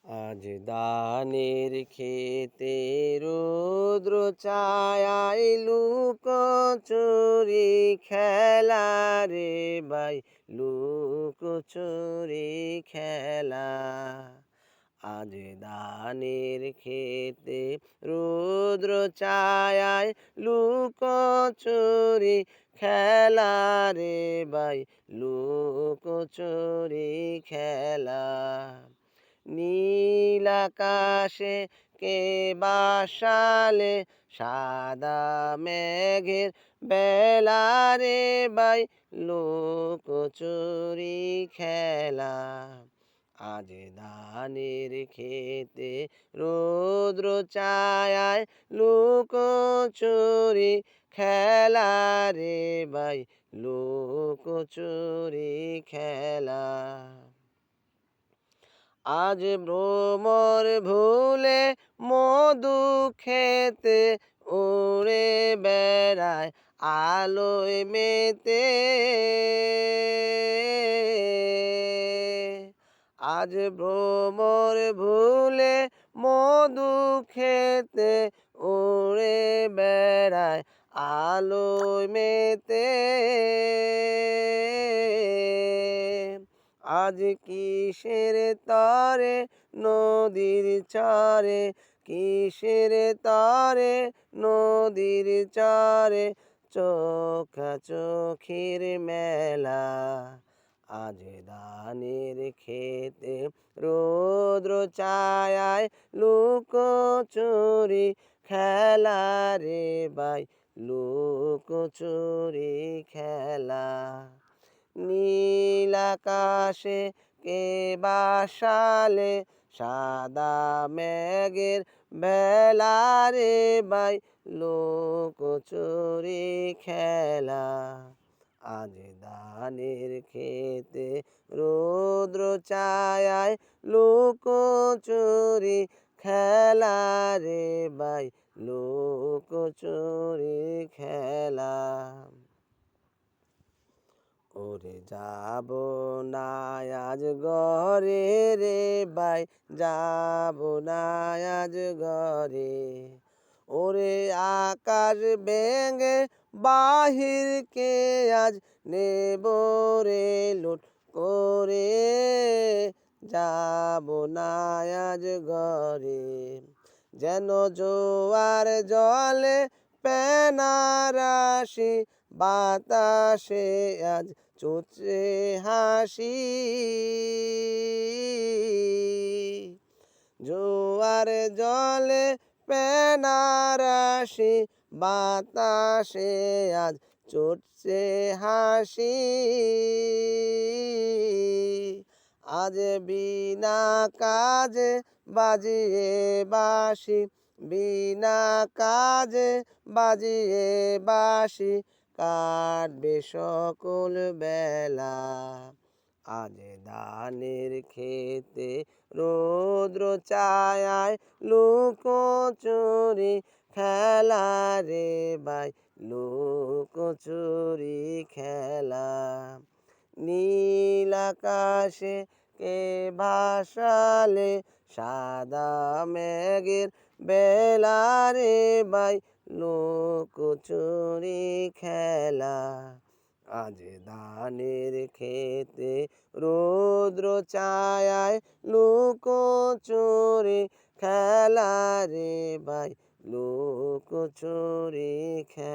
আজ দানের খেতে রৌদ্র ছায়ায় লুকোচুরি খেলা রে ভাই, লুকোচুরি খেলা। আজ ধানের খেতে রৌদ্র ছায়ায় লুকোচুরি খেলা রে ভাই, লুকোচুরি খেলা। নীল আকাশে কে বাসালে সাদা মেঘের বেলা রে ভাই, লুকোচুরি খেলা। আজ ধানের খেতে রৌদ্র ছায়ায় লুকোচুরি খেলা রে ভাই, লুকোচুরি খেলা। আজ ভ্রমর ভুলে মধু খেতে উড়ে বেড়ায় আলোয় মেতে। আজ ভ্রমর ভুলে মধু খেতে উড়ে বেড়ায় আলোয় মেতে। আজ কিসের তরে নদীর চরে, কিসের তরে নদীর চরে চোখাচোখির মেলা। আজ ধানের খেতে রৌদ্র ছায়ায় লুকোচুরি খেলা রে ভাই, লুকোচুরি খেলা। নীল আকাশে কে বাসালে সাদা মেঘের বেলা রে ভাই, লুকোচুরি খেলা। আজ ধানের খেতে রৌদ্র ছায়ায় লুকোচুরি খেলা রে ভাই, লুকোচুরি খেলা। ওরে যাব না আজ ঘরে রে ভাই, যাব না আজ ঘরে। ওরে আকাশ ভেঙে বাহিরকে আজ নেব রে লুট করে, যাব না আজ ঘরে। যেন জোয়ার জলে পেনারাশি বাতাসে আজ চোচে হাসি। জোয়ার জলে পেনারাশি বাতাসে আজ চোটছে হাসি। আজ বিনা কাজে বাজিয়ে বাঁশি, বিনা কাজে বাজিয়ে বাঁশি কাটবে সকল বেলা। আজ ধানের খেতে রৌদ্র ছায়ায় লুকোচুরি খেলা রে ভাই, লুকোচুরি খেলা। নীল আকাশে কে ভাসালে সাদা মেঘের বেলা রে ভাই, লুকোচুরি খেলা। আজ ধানের খেতে রৌদ্র ছায়ায় লুকোচুরি খেলা রে ভাই, লুকোচুরি খেলা।